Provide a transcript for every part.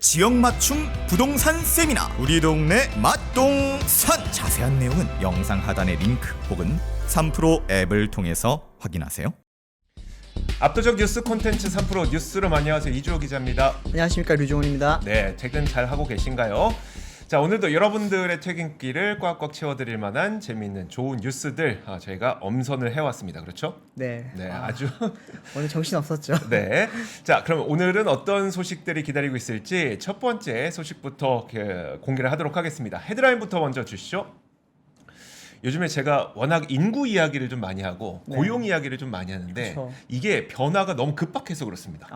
지역 맞춤 부동산 세미나 우리 동네 맛동산 자세한 내용은 영상 하단의 링크 혹은 3프로 앱을 통해서 확인하세요. 압도적 뉴스 콘텐츠 3프로 뉴스룸, 안녕하세요, 이주호 기자입니다. 안녕하십니까, 류종훈입니다. 네, 퇴근 잘 하고 계신가요? 자, 오늘도 여러분들의 퇴근길을 꽉꽉 채워드릴 만한 재미있는 좋은 뉴스들 저희가 엄선을 해왔습니다. 그렇죠? 네. 아주 오늘 정신 없었죠. 네. 자, 그럼 오늘은 어떤 소식들이 기다리고 있을지 첫 번째 소식부터 공개를 하도록 하겠습니다. 헤드라인부터 먼저 주시죠. 요즘에 제가 워낙 인구 이야기를 좀 많이 하고 네. 고용 이야기를 좀 많이 하는데 그쵸. 이게 변화가 너무 급박해서 그렇습니다.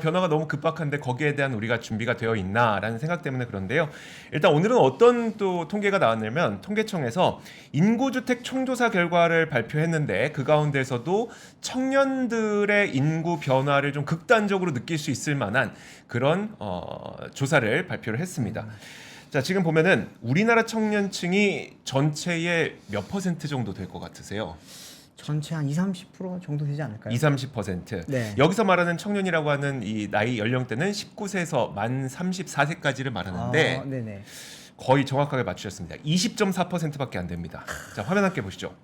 변화가 너무 급박한데 거기에 대한 우리가 준비가 되어 있나라는 생각 때문에 그런데요. 일단 오늘은 어떤 또 통계가 나왔냐면 통계청에서 인구주택 총조사 결과를 발표했는데 그 가운데서도 청년들의 인구 변화를 좀 극단적으로 느낄 수 있을 만한 그런 조사를 발표를 했습니다. 자, 지금 보면은 우리나라 청년층이 전체의 몇 퍼센트 정도 될 것 같으세요? 전체 한 20-30% 정도 되지 않을까요? 20-30%. 네. 여기서 말하는 청년이라고 하는 이 나이 연령대는 19세에서 만 34세까지를 말하는데 네네. 거의 정확하게 맞추셨습니다. 20.4%밖에 안 됩니다. 자, 화면 함께 보시죠.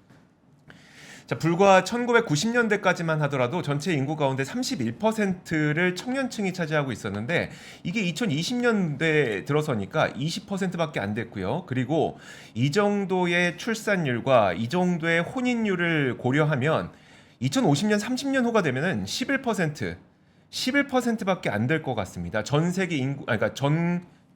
자, 불과 1990년대까지만 하더라도 전체 인구 가운데 31%를 청년층이 차지하고 있었는데 이게 2020년대 들어서니까 20%밖에 안 됐고요. 그리고 이 정도의 출산율과 이 정도의 혼인율을 고려하면 2050년 30년 후가 되면은 11%밖에 안 될 것 같습니다. 전 세계 인구, 그러니까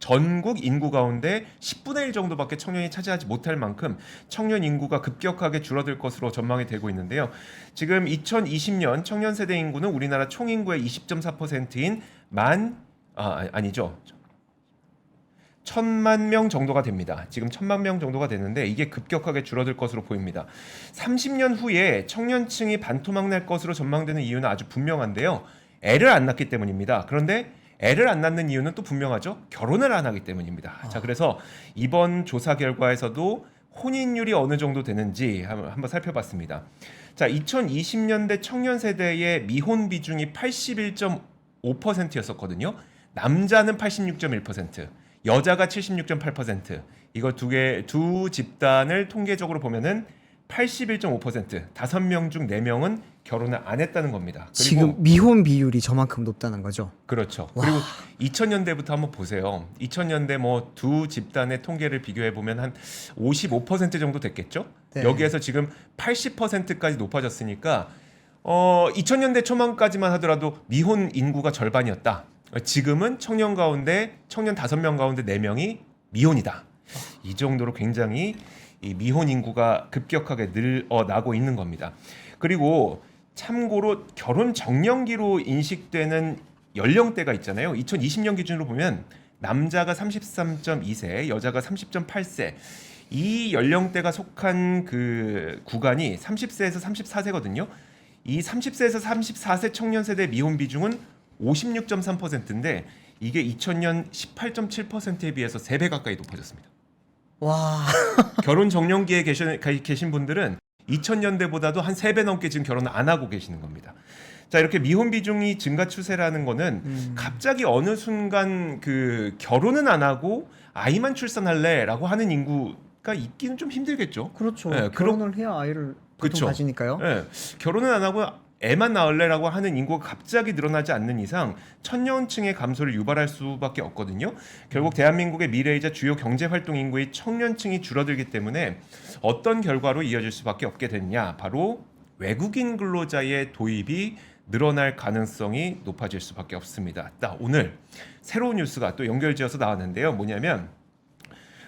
전국 인구 가운데 10분의 1 정도밖에 청년이 차지하지 못할 만큼 청년 인구가 급격하게 줄어들 것으로 전망이 되고 있는데요. 지금 2020년 청년 세대 인구는 우리나라 총 인구의 20.4%인 1,000만 명 정도가 됩니다. 지금 1,000만 명 정도가 되는데 이게 급격하게 줄어들 것으로 보입니다. 30년 후에 청년층이 반토막 날 것으로 전망되는 이유는 아주 분명한데요. 애를 안 낳기 때문입니다. 그런데 애를 안 낳는 이유는 또 분명하죠. 결혼을 안 하기 때문입니다. 자, 그래서 이번 조사 결과에서도 혼인율이 어느 정도 되는지 한번 살펴봤습니다. 자, 2020년대 청년 세대의 미혼 비중이 81.5%였었거든요. 남자는 86.1%, 여자가 76.8%. 이거 두 집단을 통계적으로 보면은 81.5%, 5명 중 4명은 결혼을 안 했다는 겁니다. 그리고 지금 미혼 비율이 저만큼 높다는 거죠? 그렇죠. 와. 그리고 2000년대부터 한번 보세요. 2000년대 뭐 두 집단의 통계를 비교해 보면 한 55% 정도 됐겠죠? 네. 여기에서 지금 80%까지 높아졌으니까 2000년대 초반까지만 하더라도 미혼 인구가 절반이었다. 지금은 청년 5명 가운데 4명이 미혼이다. 이 정도로 굉장히 이 미혼 인구가 급격하게 늘어나고 있는 겁니다. 그리고 참고로 결혼 정년기로 인식되는 연령대가 있잖아요. 2020년 기준으로 보면 남자가 33.2세, 여자가 30.8세. 이 연령대가 속한 그 구간이 30세에서 34세거든요. 이 30세에서 34세 청년 세대 미혼 비중은 56.3%인데 이게 2000년 18.7%에 비해서 3배 가까이 높아졌습니다. 와. 결혼 정년기에 계신 분들은 2000년대보다도 한 3배 넘게 지금 결혼을 안 하고 계시는 겁니다. 자, 이렇게 미혼 비중이 증가 추세라는 거는 갑자기 어느 순간 그 결혼은 안 하고 아이만 출산할래라고 하는 인구가 있기는 좀 힘들겠죠. 그렇죠. 네, 결혼을 해야 아이를 보통 그쵸. 가지니까요. 네, 결혼은 안 하고 애만 낳을래라고 하는 인구가 갑자기 늘어나지 않는 이상 청년층의 감소를 유발할 수밖에 없거든요. 결국 대한민국의 미래이자 주요 경제활동 인구의 청년층이 줄어들기 때문에 어떤 결과로 이어질 수밖에 없게 됐냐, 바로 외국인 근로자의 도입이 늘어날 가능성이 높아질 수밖에 없습니다. 오늘 새로운 뉴스가 또 연결지어서 나왔는데요. 뭐냐면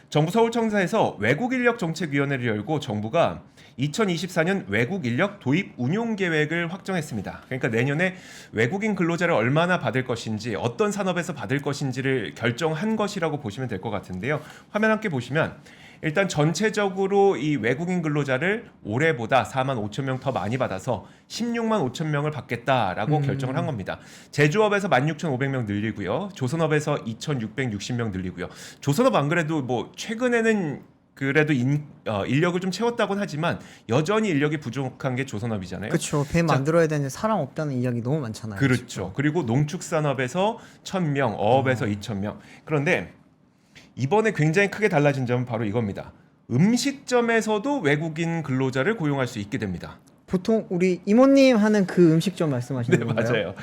정부 서울청사에서 외국인력정책위원회를 열고 정부가 2024년 외국인력 도입 운용 계획을 확정했습니다. 그러니까 내년에 외국인 근로자를 얼마나 받을 것인지, 어떤 산업에서 받을 것인지를 결정한 것이라고 보시면 될 것 같은데요. 화면 함께 보시면 일단 전체적으로 이 외국인 근로자를 올해보다 4만 5천 명 더 많이 받아서 16만 5천 명을 받겠다라고 결정을 한 겁니다. 제조업에서 16,500명 늘리고요. 조선업에서 2,660명 늘리고요. 조선업 안 그래도 뭐 최근에는 그래도 인력을 좀 채웠다고는 하지만 여전히 인력이 부족한 게 조선업이잖아요. 그렇죠. 배 만들어야 되는데 사람 없다는 이야기 너무 많잖아요. 그렇죠. 지금. 그리고 농축산업에서 1,000명, 어업에서 2,000명. 그런데 이번에 굉장히 크게 달라진 점은 바로 이겁니다. 음식점에서도 외국인 근로자를 고용할 수 있게 됩니다. 보통 우리 이모님 하는 그 음식점 말씀하시는 네, 건가요? 맞아요.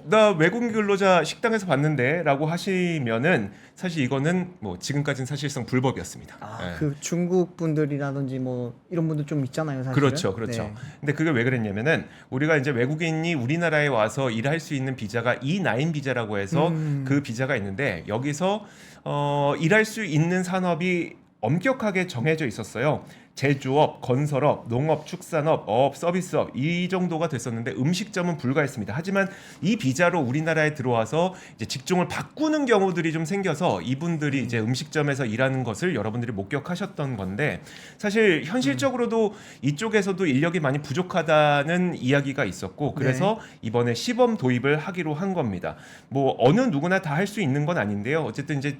나 외국인 근로자 식당에서 봤는데라고 하시면은 사실 이거는 뭐 지금까지는 사실상 불법이었습니다. 예. 그 중국 분들이라든지 뭐 이런 분들 좀 있잖아요, 사실. 그렇죠, 그렇죠. 네. 근데 그게 왜 그랬냐면은 우리가 이제 외국인이 우리나라에 와서 일할 수 있는 비자가 E9 비자라고 해서 그 비자가 있는데 여기서 일할 수 있는 산업이 엄격하게 정해져 있었어요. 제조업, 건설업, 농업, 축산업, 어업, 서비스업 이 정도가 됐었는데 음식점은 불가했습니다. 하지만 이 비자로 우리나라에 들어와서 이제 직종을 바꾸는 경우들이 좀 생겨서 이분들이 이제 음식점에서 일하는 것을 여러분들이 목격하셨던 건데 사실 현실적으로도 이쪽에서도 인력이 많이 부족하다는 이야기가 있었고 그래서 이번에 시범 도입을 하기로 한 겁니다. 뭐 어느 누구나 다 할 수 있는 건 아닌데요. 어쨌든 이제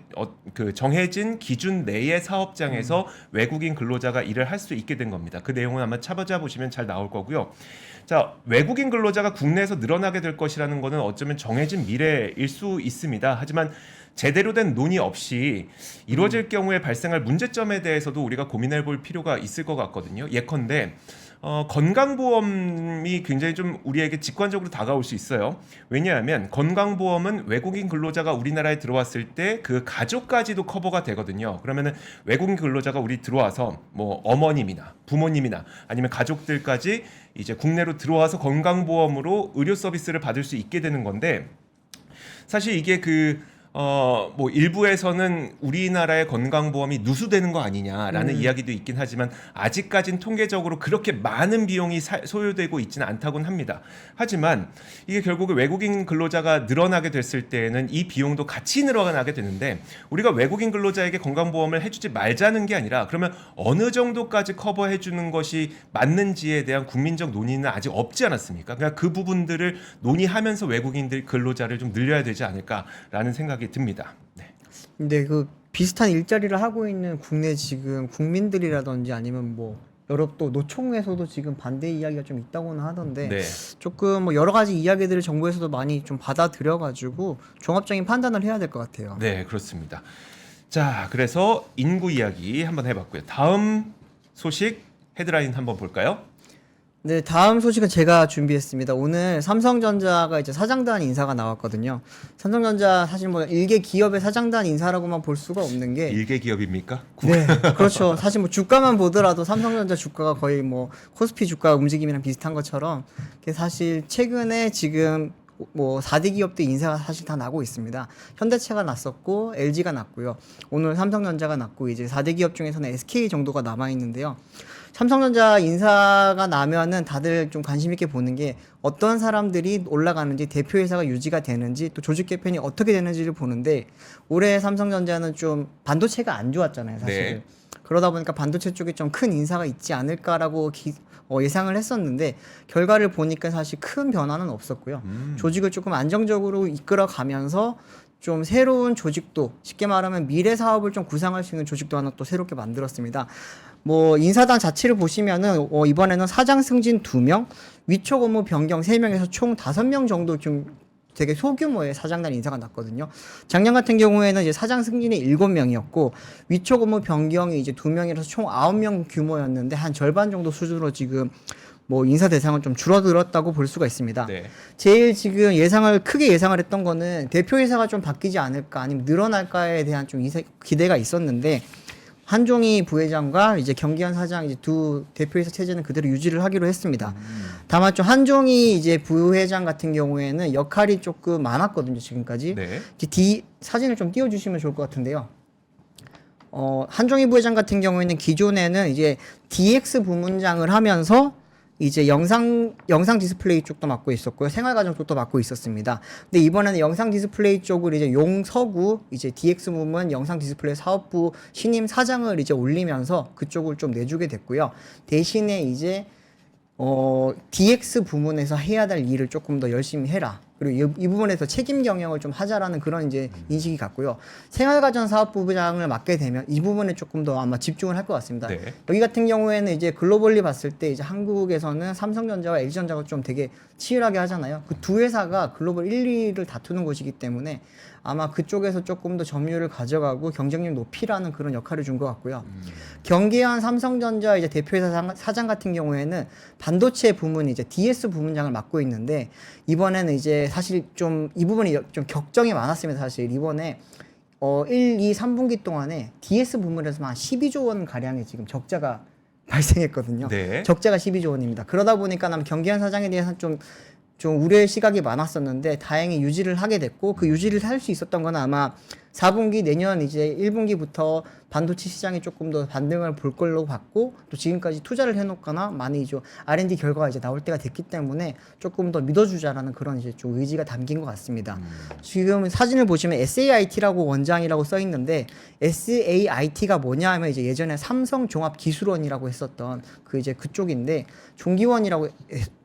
그 정해진 기준 내의 사업장에서 외국인 근로자가 일을 할 수 있게 된 겁니다. 그 내용은 아마 찾아보시면 잘 나올 거고요. 자, 외국인 근로자가 국내에서 늘어나게 될 것이라는 것은 어쩌면 정해진 미래일 수 있습니다. 하지만 제대로 된 논의 없이 이루어질 경우에 발생할 문제점에 대해서도 우리가 고민해 볼 필요가 있을 것 같거든요. 예컨대 건강보험이 굉장히 좀 우리에게 직관적으로 다가올 수 있어요. 왜냐하면 건강보험은 외국인 근로자가 우리나라에 들어왔을 때 그 가족까지도 커버가 되거든요. 그러면은 외국인 근로자가 우리 들어와서 뭐 어머님이나 부모님이나 아니면 가족들까지 이제 국내로 들어와서 건강보험으로 의료 서비스를 받을 수 있게 되는 건데 사실 이게 뭐 일부에서는 우리나라의 건강보험이 누수되는 거 아니냐라는 이야기도 있긴 하지만 아직까진 통계적으로 그렇게 많은 비용이 소요되고 있지는 않다고는 합니다. 하지만 이게 결국에 외국인 근로자가 늘어나게 됐을 때에는 이 비용도 같이 늘어나게 되는데 우리가 외국인 근로자에게 건강보험을 해주지 말자는 게 아니라 그러면 어느 정도까지 커버해 주는 것이 맞는지에 대한 국민적 논의는 아직 없지 않았습니까? 그러니까 그 부분들을 논의하면서 외국인들 근로자를 좀 늘려야 되지 않을까라는 생각이 듭니다. 네. 근데 그 비슷한 일자리를 하고 있는 국내 지금 국민들이라든지 아니면 뭐 여러 또 노총에서도 지금 반대 이야기가 좀 있다고는 하던데 네. 조금 뭐 여러 가지 이야기들을 정부에서도 많이 좀 받아들여 가지고 종합적인 판단을 해야 될 것 같아요. 네, 그렇습니다. 자, 그래서 인구 이야기 한번 해봤고요. 다음 소식 헤드라인 한번 볼까요? 네, 다음 소식은 제가 준비했습니다. 오늘 삼성전자가 이제 사장단 인사가 나왔거든요. 삼성전자 사실 뭐 일개 기업의 사장단 인사라고만 볼 수가 없는 게 일개 기업입니까? 네, 그렇죠. 사실 뭐 주가만 보더라도 삼성전자 주가가 거의 뭐 코스피 주가 움직임이랑 비슷한 것처럼 사실 최근에 지금 뭐 4대 기업들 인사가 사실 다 나고 있습니다. 현대차가 났었고 LG가 났고요. 오늘 삼성전자가 났고 이제 4대 기업 중에서는 SK 정도가 남아 있는데요. 삼성전자 인사가 나면은 다들 좀 관심 있게 보는 게 어떤 사람들이 올라가는지 대표 회사가 유지가 되는지 또 조직 개편이 어떻게 되는지를 보는데 올해 삼성전자는 좀 반도체가 안 좋았잖아요, 사실. 네. 그러다 보니까 반도체 쪽에 좀 큰 인사가 있지 않을까라고 예상을 했었는데 결과를 보니까 사실 큰 변화는 없었고요. 조직을 조금 안정적으로 이끌어가면서 좀 새로운 조직도 쉽게 말하면 미래 사업을 좀 구상할 수 있는 조직도 하나 또 새롭게 만들었습니다. 뭐 인사단 자체를 보시면은 이번에는 사장 승진 2명, 위촉 업무 변경 3명에서 총 5명 정도 좀 되게 소규모의 사장단 인사가 났거든요. 작년 같은 경우에는 이제 사장 승진이 7명이었고 위촉 업무 변경이 이제 2명이라서 총 9명 규모였는데 한 절반 정도 수준으로 지금 뭐 인사 대상은 좀 줄어들었다고 볼 수가 있습니다. 네. 제일 지금 크게 예상을 했던 거는 대표 이사가 좀 바뀌지 않을까 아니면 늘어날까에 대한 좀 기대가 있었는데 한종희 부회장과 이제 경기현 사장 이제 두 대표이사 체제는 그대로 유지를 하기로 했습니다. 다만 좀 한종희 이제 부회장 같은 경우에는 역할이 조금 많았거든요, 지금까지. 네. 사진을 좀 띄워주시면 좋을 것 같은데요. 한종희 부회장 같은 경우에는 기존에는 이제 DX 부문장을 하면서 이제 영상 디스플레이 쪽도 맡고 있었고요. 생활과정 쪽도 맡고 있었습니다. 근데 이번에는 영상 디스플레이 쪽을 이제 용서구 이제 DX 부문 영상 디스플레이 사업부 신임 사장을 이제 올리면서 그쪽을 좀 내주게 됐고요. 대신에 이제 DX 부문에서 해야 될 일을 조금 더 열심히 해라. 그리고 이 부분에서 책임 경영을 좀 하자라는 그런 이제 인식이 같고요. 생활가전 사업부장을 맡게 되면 이 부분에 조금 더 아마 집중을 할 것 같습니다. 네. 여기 같은 경우에는 이제 글로벌리 봤을 때 이제 한국에서는 삼성전자와 LG전자가 좀 되게 치열하게 하잖아요. 그 두 회사가 글로벌 1, 2를 다투는 곳이기 때문에 아마 그쪽에서 조금 더 점유율을 가져가고 경쟁력 높이라는 그런 역할을 준 것 같고요. 경기현 삼성전자 이제 대표이사 사장 같은 경우에는 반도체 부문 이제 DS 부문장을 맡고 있는데 이번에는 이제 사실 좀 이 부분이 좀 격정이 많았습니다. 사실 이번에 1, 2, 3분기 동안에 DS 부문에서만 12조 원 가량의 지금 적자가 발생했거든요. 네. 적자가 12조 원입니다. 그러다 보니까 아마 경기현 사장에 대해서 좀 우려의 시각이 많았었는데 다행히 유지를 하게 됐고 그 유지를 할 수 있었던 건 아마 4분기 내년 이제 1분기부터 반도체 시장이 조금 더 반등을 볼 걸로 봤고 또 지금까지 투자를 해놓거나 많이 좀 R&D 결과가 이제 나올 때가 됐기 때문에 조금 더 믿어주자라는 그런 이제 좀 의지가 담긴 것 같습니다. 지금 사진을 보시면 SAIT라고 원장이라고 써 있는데 SAIT가 뭐냐 하면 이제 예전에 삼성종합기술원이라고 했었던 그 이제 그쪽인데 종기원이라고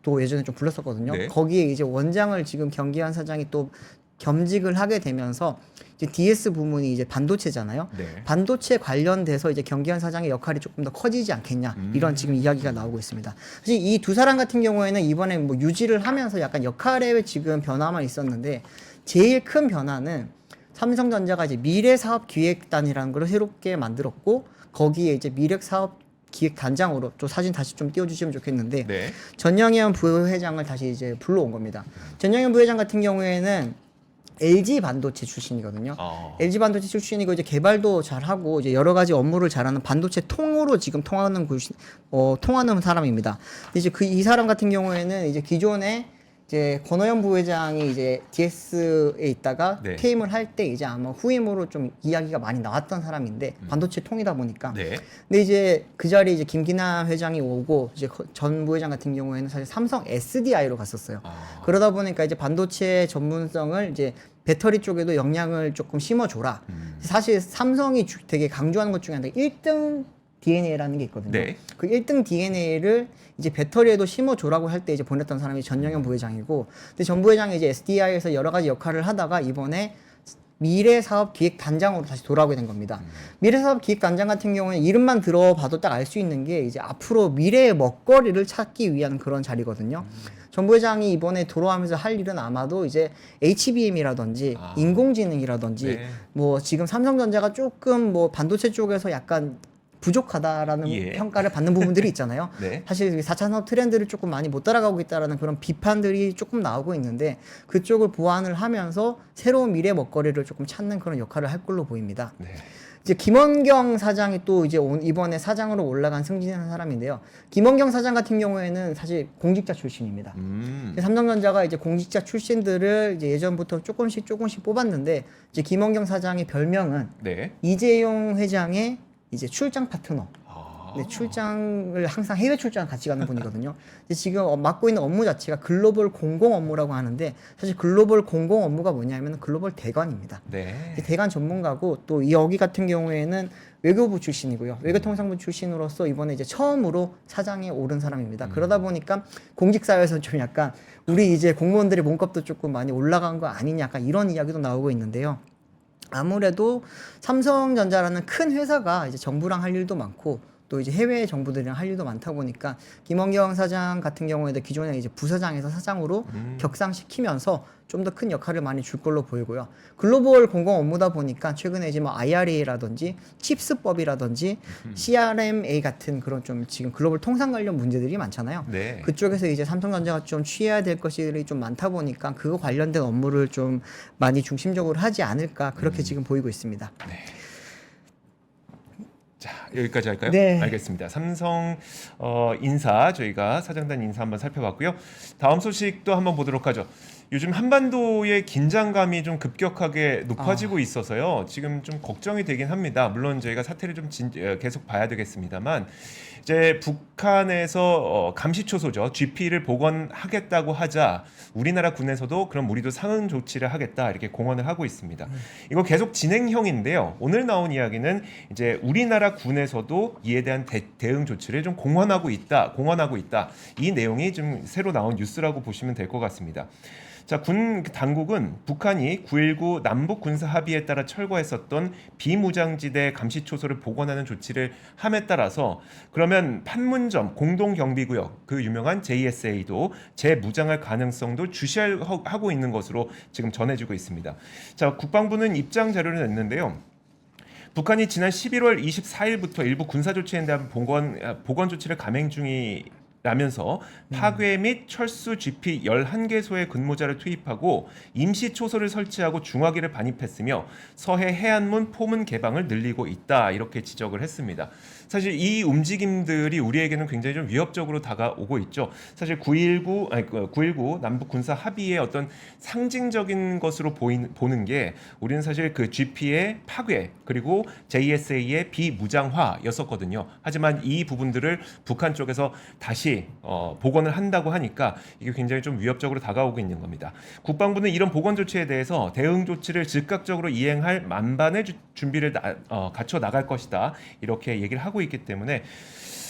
또 예전에 좀 불렀었거든요. 네. 거기에 이제 원장을 지금 경기한 사장이 또 겸직을 하게 되면서 이제 DS 부문이 이제 반도체잖아요. 네. 반도체 관련돼서 이제 경기한 사장의 역할이 조금 더 커지지 않겠냐 이런 지금 이야기가 나오고 있습니다. 사실 이 두 사람 같은 경우에는 이번에 뭐 유지를 하면서 약간 역할의 지금 변화만 있었는데 제일 큰 변화는 삼성전자가 이제 미래사업기획단이라는 걸 새롭게 만들었고 거기에 이제 미래사업 기획단장으로 또 사진 다시 좀 띄워주시면 좋겠는데 네. 전영현 부회장을 다시 이제 불러온 겁니다. 전영현 부회장 같은 경우에는 LG 반도체 출신이거든요. LG 반도체 출신이고 이제 개발도 잘하고 이제 여러 가지 업무를 잘하는 반도체 통으로 지금 통하는 사람입니다. 이제 이 사람 같은 경우에는 이제 기존에 이제 권호연 부회장이 이제 DS에 있다가 네. 퇴임을 할 때 이제 아마 후임으로 좀 이야기가 많이 나왔던 사람인데 반도체 통이다 보니까 네. 근데 이제 그 자리에 이제 김기남 회장이 오고 이제 전 부회장 같은 경우에는 사실 삼성 SDI로 갔었어요. 그러다 보니까 이제 반도체 전문성을 이제 배터리 쪽에도 역량을 조금 심어줘라. 사실 삼성이 되게 강조하는 것 중에 하나가 1등 DNA라는 게 있거든요. 네. 그 1등 DNA를 이제 배터리에도 심어줘라고 할 때 이제 보냈던 사람이 전영현 부회장이고, 근데 전 부회장이 이제 SDI에서 여러 가지 역할을 하다가 이번에 미래사업기획단장으로 다시 돌아오게 된 겁니다. 미래사업기획단장 같은 경우는 이름만 들어봐도 딱 알 수 있는 게 이제 앞으로 미래의 먹거리를 찾기 위한 그런 자리거든요. 전 부회장이 이번에 돌아오면서 할 일은 아마도 이제 HBM이라든지 인공지능이라든지 네. 뭐 지금 삼성전자가 조금 뭐 반도체 쪽에서 약간 부족하다라는 예. 평가를 받는 부분들이 있잖아요. 네. 사실 4차 산업 트렌드를 조금 많이 못 따라가고 있다라는 그런 비판들이 조금 나오고 있는데 그쪽을 보완을 하면서 새로운 미래 먹거리를 조금 찾는 그런 역할을 할 걸로 보입니다. 네. 이제 김원경 사장이 또 이제 이번에 사장으로 올라간 승진한 사람인데요. 김원경 사장 같은 경우에는 사실 공직자 출신입니다. 삼성전자가 이제 공직자 출신들을 이제 예전부터 조금씩 뽑았는데 이제 김원경 사장의 별명은 네. 이재용 회장의 이제 출장 파트너. 네, 출장을 항상 해외 출장 같이 가는 분이거든요. 근데 지금 맡고 있는 업무 자체가 글로벌 공공 업무라고 하는데 사실 글로벌 공공 업무가 뭐냐면 글로벌 대관입니다. 네. 대관 전문가고 또 여기 같은 경우에는 외교부 출신이고요. 외교통상부 출신으로서 이번에 이제 처음으로 사장에 오른 사람입니다. 그러다 보니까 공직사회에서 좀 약간 우리 이제 공무원들의 몸값도 조금 많이 올라간 거 아니냐 약간 이런 이야기도 나오고 있는데요. 아무래도 삼성전자라는 큰 회사가 이제 정부랑 할 일도 많고 또 이제 해외 정부들이랑 할 일도 많다 보니까 김원경 사장 같은 경우에도 기존에 이제 부사장에서 사장으로 격상시키면서 좀 더 큰 역할을 많이 줄 걸로 보이고요. 글로벌 공공 업무다 보니까 최근에 이제 뭐 IRA라든지 칩스법이라든지 CRMA 같은 그런 좀 지금 글로벌 통상 관련 문제들이 많잖아요. 네. 그쪽에서 이제 삼성전자가 좀 취해야 될 것들이 좀 많다 보니까 그거 관련된 업무를 좀 많이 중심적으로 하지 않을까 그렇게 지금 보이고 있습니다. 자, 여기까지 할까요? 네. 알겠습니다. 삼성 인사 저희가 사장단 인사 한번 살펴봤고요. 다음 소식도 한번 보도록 하죠. 요즘 한반도의 긴장감이 좀 급격하게 높아지고 있어서요. 지금 좀 걱정이 되긴 합니다. 물론 저희가 사태를 좀 계속 봐야 되겠습니다만 이제 북한에서 감시초소죠. GP를 복원하겠다고 하자 우리나라 군에서도 그럼 우리도 상응 조치를 하겠다 이렇게 공언을 하고 있습니다. 이거 계속 진행형인데요. 오늘 나온 이야기는 이제 우리나라 군에서도 이에 대한 대응 조치를 좀 공언하고 있다. 이 내용이 좀 새로 나온 뉴스라고 보시면 될 것 같습니다. 자, 군 당국은 북한이 9.19 남북 군사 합의에 따라 철거했었던 비무장지대 감시초소를 복원하는 조치를 함에 따라서 그러면 판문점 공동경비구역 그 유명한 JSA도 재무장할 가능성도 주시하고 있는 것으로 지금 전해지고 있습니다. 자, 국방부는 입장 자료를 냈는데요. 북한이 지난 11월 24일부터 일부 군사 조치에 대한 복원 조치를 감행 중이라면서 파괴 및 철수 GP 11개소의 근무자를 투입하고 임시 초소를 설치하고 중화기를 반입했으며 서해 해안문 포문 개방을 늘리고 있다 이렇게 지적을 했습니다. 사실 이 움직임들이 우리에게는 굉장히 좀 위협적으로 다가오고 있죠. 사실 9.19 남북 군사 합의의 어떤 상징적인 것으로 보는 게 우리는 사실 그 GP의 파괴 그리고 JSA의 비무장화였었거든요. 하지만 이 부분들을 북한 쪽에서 다시 복원을 한다고 하니까 이게 굉장히 좀 위협적으로 다가오고 있는 겁니다. 국방부는 이런 복원 조치에 대해서 대응 조치를 즉각적으로 이행할 만반의 준비를 갖춰 나갈 것이다 이렇게 얘기를 하고 있기 때문에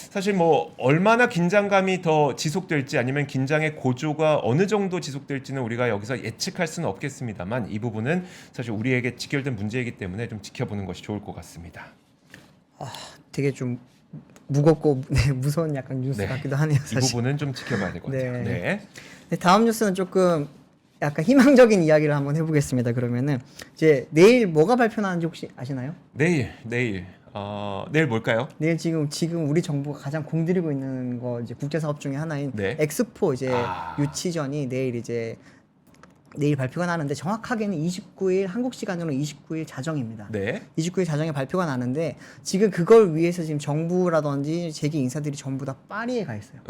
사실 뭐 얼마나 긴장감이 더 지속될지 아니면 긴장의 고조가 어느 정도 지속될지는 우리가 여기서 예측할 수는 없겠습니다만 이 부분은 사실 우리에게 직결된 문제이기 때문에 좀 지켜보는 것이 좋을 것 같습니다. 되게 좀 무겁고 무서운 약간 뉴스 같기도 하네요. 사실. 이 부분은 좀 지켜봐야 될 것 같아요. 네. 다음 뉴스는 조금 약간 희망적인 이야기를 한번 해보겠습니다. 그러면은 이제 내일 뭐가 발표나는지 혹시 아시나요? 내일 뭘까요? 내일 지금 우리 정부가 가장 공들이고 있는 거 이제 국제 사업 중에 하나인 엑스포 이제 유치전이 내일 발표가 나는데 정확하게는 29일 한국 시간으로 29일 자정입니다. 29일 자정에 발표가 나는데 지금 그걸 위해서 지금 정부라든지 재계 인사들이 전부 다 파리에 가 있어요.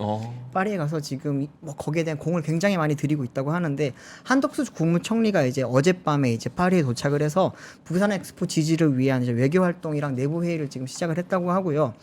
파리에 가서 지금 뭐 거기에 대한 공을 굉장히 많이 들이고 있다고 하는데 한덕수 국무총리가 이제 어젯밤에 이제 파리에 도착을 해서 부산 엑스포 지지를 위한 이제 외교 활동이랑 내부 회의를 지금 시작을 했다고 하고요.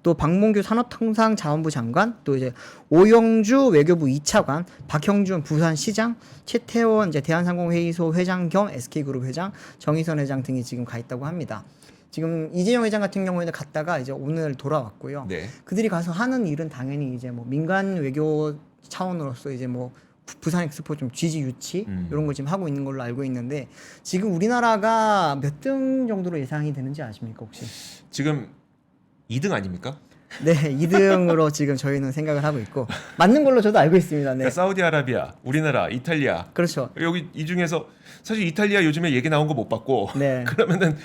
또 박몽규 산업통상자원부 장관, 또 이제 오영주 외교부 2차관, 박형준 부산시장, 최태원 이제 대한상공회의소 회장 겸 SK그룹 회장, 정의선 회장 등이 지금 가 있다고 합니다. 지금 이재용 회장 같은 경우에는 갔다가 이제 오늘 돌아왔고요. 그들이 가서 하는 일은 당연히 이제 뭐 민간 외교 차원으로서 이제 뭐 부산 엑스포 좀 지지 유치 이런 걸 지금 하고 있는 걸로 알고 있는데 지금 우리나라가 몇 등 정도로 예상이 되는지 아십니까 혹시? 지금 2등 아닙니까? 네, 2등으로 지금 저희는 생각을 하고 있고 맞는 걸로 저도 알고 있습니다. 네. 그러니까 사우디아라비아, 우리나라, 이탈리아. 그렇죠. 여기 이 중에서 사실 이탈리아 요즘에 얘기 나온 거 못 봤고 그러면은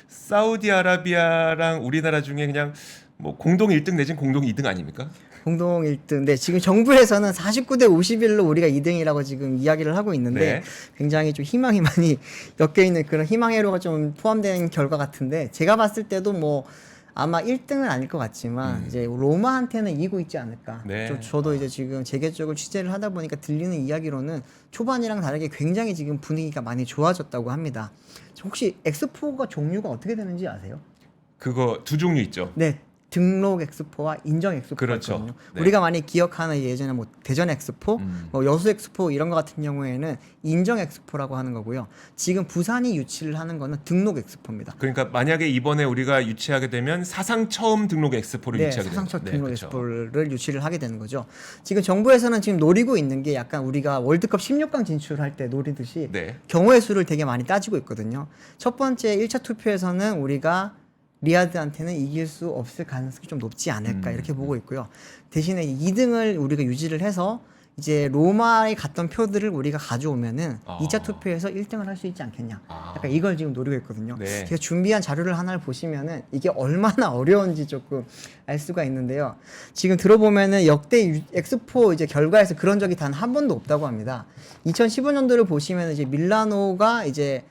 사우디아라비아랑 우리나라 중에 그냥 뭐 공동 1등 내진 공동 2등 아닙니까? 공동 1등. 네, 지금 정부에서는 49대 51로 우리가 2등이라고 지금 이야기를 하고 있는데 굉장히 좀 희망이 많이 엮여 있는 그런 희망회로가 좀 포함된 결과 같은데 제가 봤을 때도 뭐 아마 1등은 아닐 것 같지만 이제 로마한테는 이기고 있지 않을까. 저도 이제 지금 재계적으로 취재를 하다 보니까 들리는 이야기로는 초반이랑 다르게 굉장히 지금 분위기가 많이 좋아졌다고 합니다. 혹시 엑스포가 종류가 어떻게 되는지 아세요? 그거 두 종류 있죠. 네. 등록 엑스포와 인정 엑스포가 그렇죠. 있거든요. 우리가 많이 기억하는 예전에 뭐 대전 엑스포, 뭐 여수 엑스포 이런 거 같은 경우에는 인정 엑스포라고 하는 거고요. 지금 부산이 유치를 하는 거는 등록 엑스포입니다. 그러니까 만약에 이번에 우리가 유치하게 되면 사상 처음 등록 엑스포를 유치하게 됩니다. 사상 첫 등록 엑스포를 유치를 하게 되는 거죠. 지금 정부에서는 지금 노리고 있는 게 약간 우리가 월드컵 16강 진출할 때 노리듯이 경우의 수를 되게 많이 따지고 있거든요. 첫 번째 1차 투표에서는 우리가 리아드한테는 이길 수 없을 가능성이 좀 높지 않을까 이렇게 보고 있고요. 대신에 2등을 우리가 유지를 해서 이제 로마에 갔던 표들을 우리가 가져오면은 2차 투표에서 1등을 할 수 있지 않겠냐. 약간 이걸 지금 노리고 있거든요. 제가 준비한 자료를 하나를 보시면은 이게 얼마나 어려운지 조금 알 수가 있는데요. 지금 들어보면은 역대 엑스포 이제 결과에서 그런 적이 단 한 번도 없다고 합니다. 2015년도를 보시면 이제 밀라노가 이제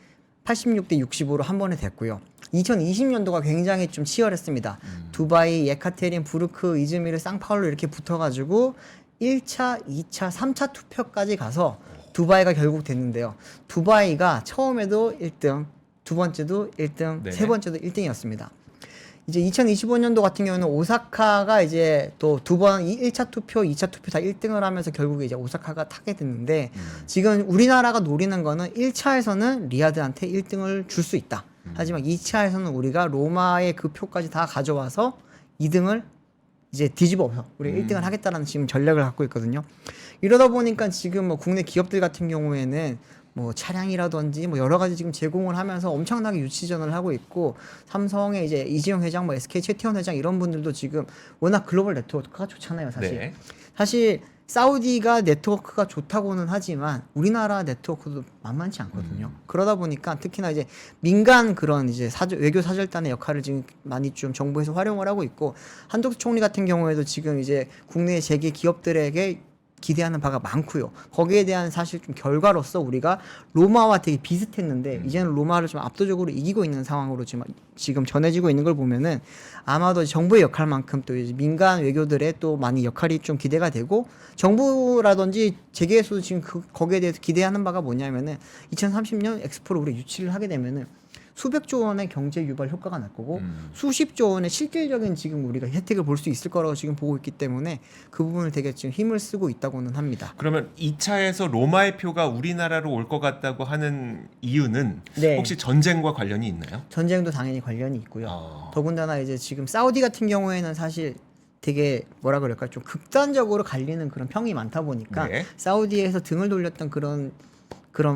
86대 65로 한 번에 됐고요. 2020년도가 굉장히 좀 치열했습니다. 두바이, 예카테린, 부르크, 이즈미르, 상파울루 이렇게 붙어가지고 1차, 2차, 3차 투표까지 가서 두바이가 결국 됐는데요. 두바이가 처음에도 1등, 두 번째도 1등, 세 번째도 1등이었습니다. 이제 2025년도 같은 경우는 오사카가 이제 또 두 번 1차 투표, 2차 투표 다 1등을 하면서 결국에 이제 오사카가 타게 됐는데 지금 우리나라가 노리는 거는 1차에서는 리아드한테 1등을 줄 수 있다. 하지만 2차에서는 우리가 로마의 그 표까지 다 가져와서 2등을 이제 뒤집어서 우리가 1등을 하겠다라는 지금 전략을 갖고 있거든요. 이러다 보니까 지금 뭐 국내 기업들 같은 경우에는 뭐 차량이라든지 뭐 여러 가지 지금 제공을 하면서 엄청나게 유치전을 하고 있고, 삼성의 이제 이재용 회장, 뭐 SK 최태원 회장 이런 분들도 지금 워낙 글로벌 네트워크가 좋잖아요, 사실. 네. 사실 사우디가 네트워크가 좋다고는 하지만 우리나라 네트워크도 만만치 않거든요. 그러다 보니까 특히나 이제 민간 그런 이제 외교 사절단의 역할을 지금 많이 좀 정부에서 활용을 하고 있고, 한덕수 총리 같은 경우에도 지금 이제 국내 재계 기업들에게 기대하는 바가 많고요. 거기에 대한 사실 좀 결과로서 우리가 로마와 되게 비슷했는데 이제는 로마를 좀 압도적으로 이기고 있는 상황으로 지금 전해지고 있는 걸 보면은 아마도 정부의 역할만큼 또 이제 민간 외교들의 또 많이 역할이 좀 기대가 되고, 정부라든지 재계에서도 지금 거기에 대해서 기대하는 바가 뭐냐면은 2030년 엑스포를 우리 유치를 하게 되면은 수백조 원의 경제 유발 효과가 날 거고 수십조 원의 실질적인 지금 우리가 혜택을 볼 수 있을 거라고 지금 보고 있기 때문에 그 부분을 되게 지금 힘을 쓰고 있다고는 합니다. 그러면 2차에서 로마의 표가 우리나라로 올 것 같다고 하는 이유는 네. 혹시 전쟁과 관련이 있나요? 전쟁도 당연히 관련이 있고요. 아. 더군다나 이제 지금 사우디 같은 경우에는 사실 되게 뭐라 그럴까 좀 극단적으로 갈리는 그런 평이 많다 보니까 네. 사우디에서 등을 돌렸던 그런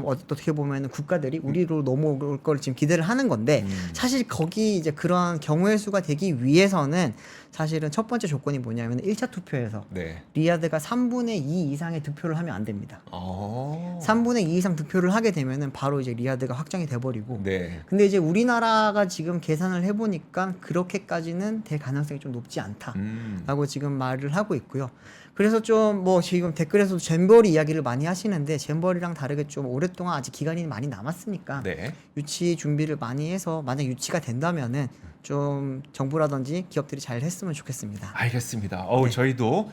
어떻게 보면 국가들이 우리로 넘어올 걸 지금 기대를 하는 건데, 사실 거기 이제 그런 경우의 수가 되기 위해서는 사실은 첫 번째 조건이 뭐냐면 1차 투표에서 네. 리야드가 3분의 2 이상의 득표를 하면 안 됩니다. 3분의 2 이상 득표를 하게 되면은 바로 이제 리야드가 확정이 돼 버리고. 네. 근데 이제 우리나라가 지금 계산을 해 보니까 그렇게까지는 될 가능성이 좀 높지 않다라고 지금 말을 하고 있고요. 그래서 좀 뭐 지금 댓글에서도 잼버리 이야기를 많이 하시는데, 잼버리랑 다르게 좀 오랫동안 아직 기간이 많이 남았으니까 네. 유치 준비를 많이 해서 만약 유치가 된다면은 좀 정부라든지 기업들이 잘 했으면 좋겠습니다. 알겠습니다. 저희도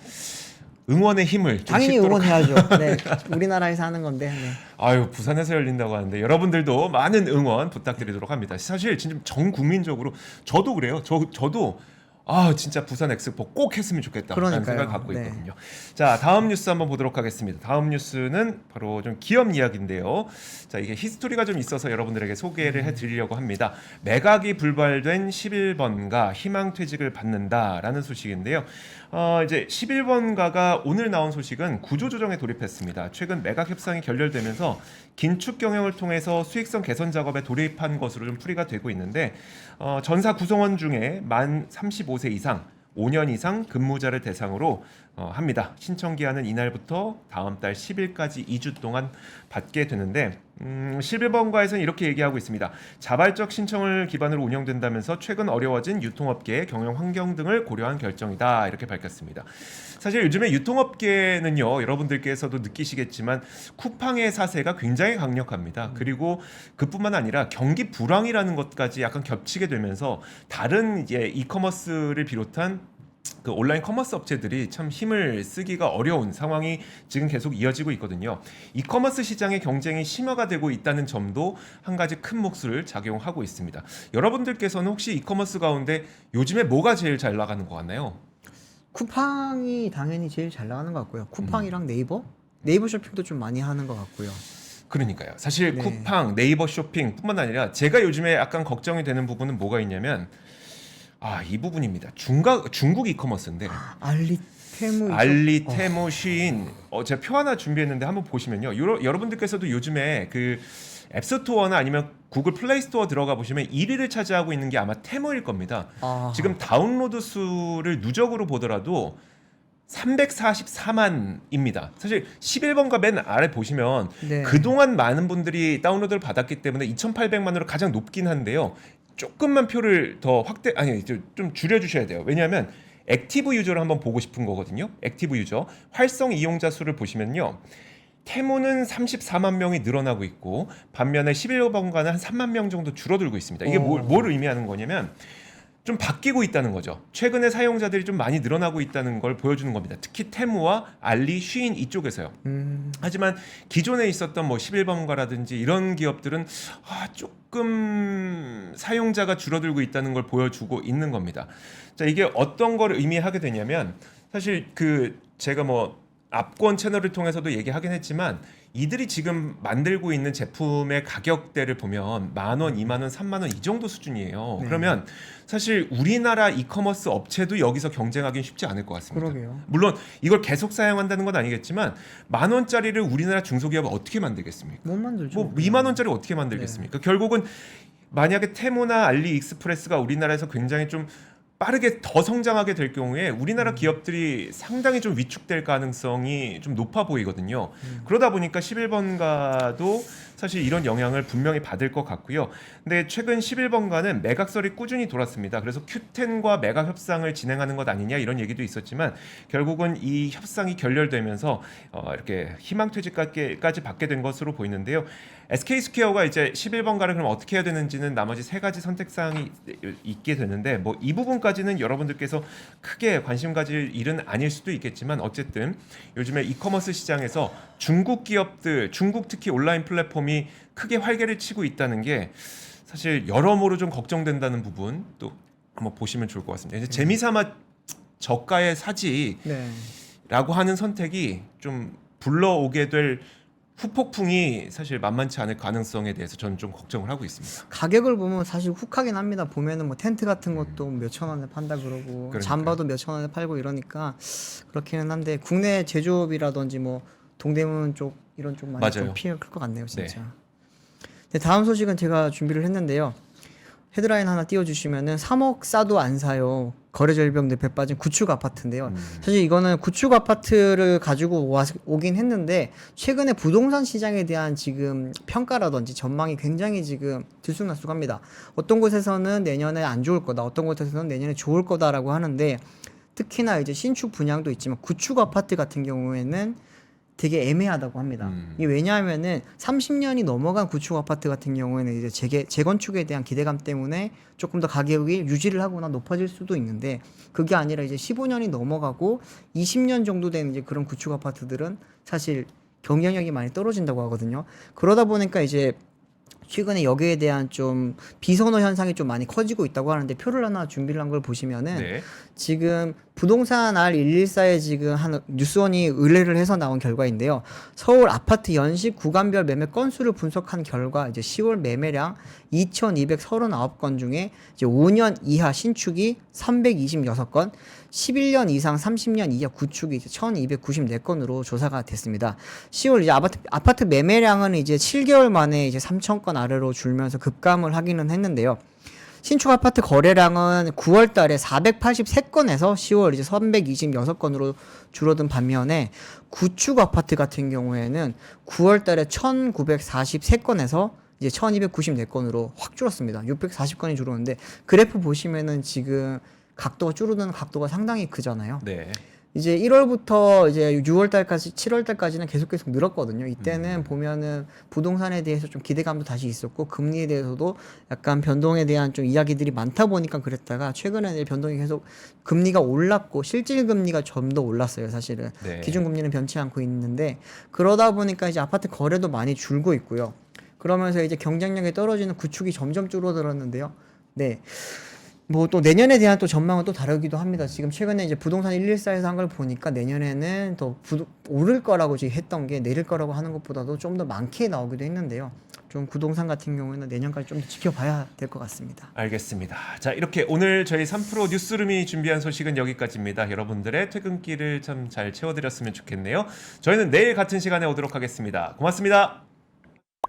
응원의 힘을 좀 당연히 싣도록 응원해야죠. 네, 우리나라에서 하는 건데. 네. 아유, 부산에서 열린다고 하는데 여러분들도 많은 응원 부탁드리도록 합니다. 사실 진짜 전 국민적으로 저도 그래요. 저도 진짜 부산 엑스포 꼭 했으면 좋겠다라는 그러니까요. 생각을 갖고 네. 있거든요. 자, 다음 뉴스 한번 보도록 하겠습니다. 다음 뉴스는 바로 좀 기업 이야기인데요. 자, 이게 히스토리가 좀 있어서 여러분들에게 소개를 해드리려고 합니다. 매각이 불발된 11번가 희망퇴직을 받는다라는 소식인데요. 이제 11번가가 오늘 나온 소식은 구조조정에 돌입했습니다. 최근 매각 협상이 결렬되면서 긴축 경영을 통해서 수익성 개선 작업에 돌입한 것으로 좀 풀이가 되고 있는데, 전사 구성원 중에 만 35세 이상 5년 이상 근무자를 대상으로 합니다. 신청 기한은 이날부터 다음 달 10일까지 2주 동안 받게 되는데, 11번가에서는 이렇게 얘기하고 있습니다. 자발적 신청을 기반으로 운영된다면서 최근 어려워진 유통업계의 경영 환경 등을 고려한 결정이다, 이렇게 밝혔습니다. 사실 요즘에 유통업계는요, 여러분들께서도 느끼시겠지만 쿠팡의 사세가 굉장히 강력합니다. 그리고 그뿐만 아니라 경기 불황이라는 것까지 약간 겹치게 되면서 다른 이제 이커머스를 비롯한 그 온라인 커머스 업체들이 참 힘을 쓰기가 어려운 상황이 지금 계속 이어지고 있거든요. 이커머스 시장의 경쟁이 심화가 되고 있다는 점도 한 가지 큰 몫을 작용하고 있습니다. 여러분들께서는 혹시 이커머스 가운데 요즘에 뭐가 제일 잘 나가는 것 같나요? 쿠팡이 당연히 제일 잘 나가는 것 같고요. 쿠팡이랑 네이버 쇼핑도 좀 많이 하는 것 같고요. 그러니까요. 사실 네. 쿠팡, 네이버 쇼핑뿐만 아니라 제가 요즘에 약간 걱정이 되는 부분은 뭐가 있냐면 이 부분입니다. 중국 이커머스인데 알리, 테무, 알리, 테무, 쉬인. 제가 표 하나 준비했는데 한번 보시면요. 여러분들께서도 요즘에 그 앱스토어나 아니면 구글 플레이스토어 들어가 보시면 1위를 차지하고 있는 게 아마 테무일 겁니다. 지금 다운로드 수를 누적으로 보더라도 344만입니다. 사실 11번가 맨 아래 보시면 네. 그동안 많은 분들이 다운로드를 받았기 때문에 2,800만으로 가장 높긴 한데요. 조금만 표를 더 좀 줄여주셔야 돼요. 왜냐하면 액티브 유저를 한번 보고 싶은 거거든요. 액티브 유저 활성 이용자 수를 보시면요, 테무는 34만 명이 늘어나고 있고 반면에 11번가는 한 3만 명 정도 줄어들고 있습니다. 이게 뭘 의미하는 거냐면 좀 바뀌고 있다는 거죠. 최근에 사용자들이 좀 많이 늘어나고 있다는 걸 보여주는 겁니다. 특히 테무와 알리, 쉬인 이쪽에서요. 하지만 기존에 있었던 뭐 11번가라든지 이런 기업들은 조금 사용자가 줄어들고 있다는 걸 보여주고 있는 겁니다. 자, 이게 어떤 걸 의미하게 되냐면 사실 제가 뭐 압권 채널을 통해서도 얘기하긴 했지만 이들이 지금 만들고 있는 제품의 가격대를 보면 10,000원, 20,000원, 30,000원 이 정도 수준이에요. 네. 그러면 사실 우리나라 이커머스 업체도 여기서 경쟁하기는 쉽지 않을 것 같습니다. 그러게요. 물론 이걸 계속 사용한다는 건 아니겠지만 10,000원짜리를 우리나라 중소기업은 어떻게 만들겠습니까? 못 만들죠. 뭐 20,000원짜리 어떻게 만들겠습니까? 결국은 만약에 테무나 알리익스프레스가 우리나라에서 굉장히 좀 빠르게 더 성장하게 될 경우에 우리나라 기업들이 상당히 좀 위축될 가능성이 좀 높아 보이거든요. 그러다 보니까 11번가도 사실 이런 영향을 분명히 받을 것 같고요. 근데 최근 11번가는 매각설이 꾸준히 돌았습니다. 그래서 Q10과 매각 협상을 진행하는 것 아니냐 이런 얘기도 있었지만 결국은 이 협상이 결렬되면서 이렇게 희망퇴직까지 받게 된 것으로 보이는데요. SK스퀘어가 이제 11번가를 그럼 어떻게 해야 되는지는 나머지 3가지 선택사항이 있게 되는데 뭐 이 부분까지는 여러분들께서 크게 관심 가질 일은 아닐 수도 있겠지만 어쨌든 요즘에 이커머스 시장에서 중국 기업들, 중국 특히 온라인 플랫폼이 크게 활개를 치고 있다는 게 사실 여러모로 좀 걱정된다는 부분 또 한번 보시면 좋을 것 같습니다. 이제 재미삼아 저가의 사지라고 네. 하는 선택이 좀 불러오게 될 후폭풍이 사실 만만치 않을 가능성에 대해서 저는 좀 걱정을 하고 있습니다. 가격을 보면 사실 훅하긴 합니다. 보면은 뭐 텐트 같은 것도 몇천 원에 판다 그러고 그러니까요. 잠바도 몇천 원에 팔고 이러니까 그렇기는 한데 국내 제조업이라든지 뭐 동대문 쪽 이런 쪽 많이 맞아요. 좀 피해가 클 것 같네요, 진짜. 네, 다음 소식은 제가 준비를 했는데요. 헤드라인 하나 띄워주시면은 3억 싸도 안 사요. 거래 절벽 늪에 빠진 구축 아파트인데요. 사실 이거는 구축 아파트를 가지고 오긴 했는데 최근에 부동산 시장에 대한 지금 평가라든지 전망이 굉장히 지금 들쑥날쑥합니다. 어떤 곳에서는 내년에 안 좋을 거다, 어떤 곳에서는 내년에 좋을 거다라고 하는데 특히나 이제 신축 분양도 있지만 구축 아파트 같은 경우에는 되게 애매하다고 합니다. 이게 왜냐하면은 30년이 넘어간 구축 아파트 같은 경우에는 이제 재건축에 대한 기대감 때문에 조금 더 가격이 유지를 하거나 높아질 수도 있는데 그게 아니라 이제 15년이 넘어가고 20년 정도 된 이제 그런 구축 아파트들은 사실 경쟁력이 많이 떨어진다고 하거든요. 그러다 보니까 이제 최근에 여기에 대한 좀 비선호 현상이 좀 많이 커지고 있다고 하는데 표를 하나 준비를 한 걸 보시면은 네. 지금 부동산 R114에 지금 한 뉴스원이 의뢰를 해서 나온 결과인데요. 서울 아파트 연식 구간별 매매 건수를 분석한 결과 이제 10월 매매량 2,239건 중에 이제 5년 이하 신축이 326건, 11년 이상 30년 이하 구축이 이제 1,294건으로 조사가 됐습니다. 10월 이제 아파트 매매량은 이제 7개월 만에 이제 3,000건 아래로 줄면서 급감을 하기는 했는데요. 신축 아파트 거래량은 9월 달에 483건에서 10월 이제 326건으로 줄어든 반면에 구축 아파트 같은 경우에는 9월 달에 1943건에서 이제 1294건으로 확 줄었습니다. 640건이 줄었는데 그래프 보시면은 지금 각도가 줄어드는 각도가 상당히 크잖아요. 네. 이제 1월부터 이제 6월 달까지 7월 달까지는 계속 늘었거든요. 이때는 보면은 부동산에 대해서 좀 기대감도 다시 있었고 금리에 대해서도 약간 변동에 대한 좀 이야기들이 많다 보니까 그랬다가 최근에는 변동이 계속 금리가 올랐고 실질 금리가 좀 더 올랐어요. 사실은 네. 기준 금리는 변치 않고 있는데 그러다 보니까 이제 아파트 거래도 많이 줄고 있고요. 그러면서 이제 경쟁력이 떨어지는 구축이 점점 줄어들었는데요. 네. 뭐 또 내년에 대한 또 전망은 또 다르기도 합니다. 지금 최근에 이제 부동산 114에서 한 걸 보니까 내년에는 더 오를 거라고 지금 했던 게 내릴 거라고 하는 것보다도 좀 더 많게 나오기도 했는데요. 좀 부동산 같은 경우에는 내년까지 좀 더 지켜봐야 될 것 같습니다. 알겠습니다. 자, 이렇게 오늘 저희 3프로 뉴스룸이 준비한 소식은 여기까지입니다. 여러분들의 퇴근길을 참 잘 채워드렸으면 좋겠네요. 저희는 내일 같은 시간에 오도록 하겠습니다. 고맙습니다.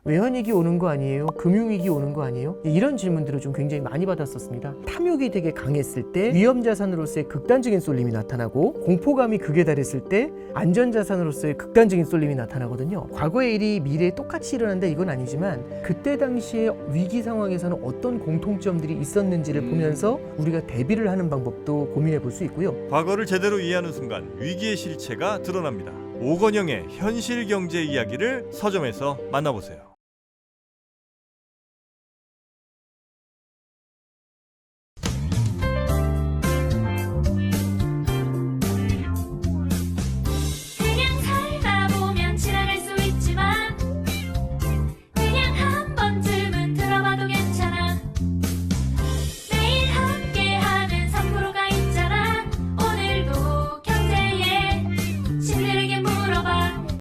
외환위기 오는 거 아니에요? 금융위기 오는 거 아니에요? 이런 질문들을 좀 굉장히 많이 받았었습니다. 탐욕이 되게 강했을 때 위험자산으로서의 극단적인 쏠림이 나타나고 공포감이 극에 달했을 때 안전자산으로서의 극단적인 쏠림이 나타나거든요. 과거의 일이 미래에 똑같이 일어난다 이건 아니지만 그때 당시에 위기 상황에서는 어떤 공통점들이 있었는지를 보면서 우리가 대비를 하는 방법도 고민해 볼 수 있고요. 과거를 제대로 이해하는 순간 위기의 실체가 드러납니다. 오건영의 현실 경제 이야기를 서점에서 만나보세요.